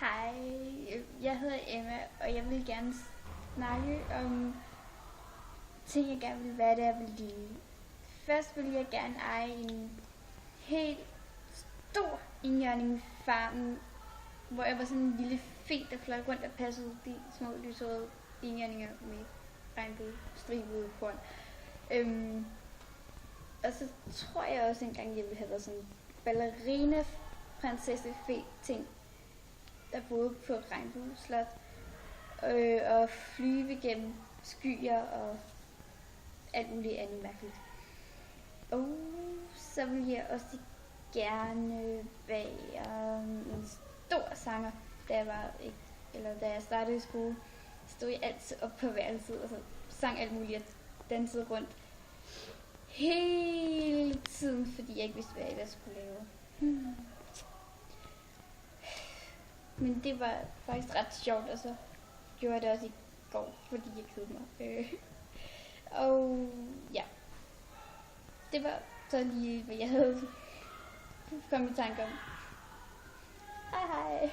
Hej, jeg hedder Emma, og jeg vil gerne snakke om ting, jeg gerne vil være, da jeg blev lille. Først vil jeg gerne eje en helt stor enhjørning-farm, hvor jeg var sådan en lille fe, der fløj rundt og passede de små lysrøde enhjørninger med regnbuestribede horn. Og så tror jeg også engang, jeg ville have været sådan en ballerina prinsesse fe ting, der boede på Regnbueslot og flyve gennem skyer og alt muligt andet mærkeligt. Og så vil jeg også gerne være en stor sanger, da jeg startede i skole. Stod jeg altid op på værelset og så sang alt muligt og dansede rundt hele tiden, fordi jeg ikke vidste, hvad jeg skulle lave. Men det var faktisk ret sjovt, og så gjorde jeg det også i går, fordi jeg kedede mig. Og ja, det var så lige, hvad jeg havde kommet i tanke om. Hej hej!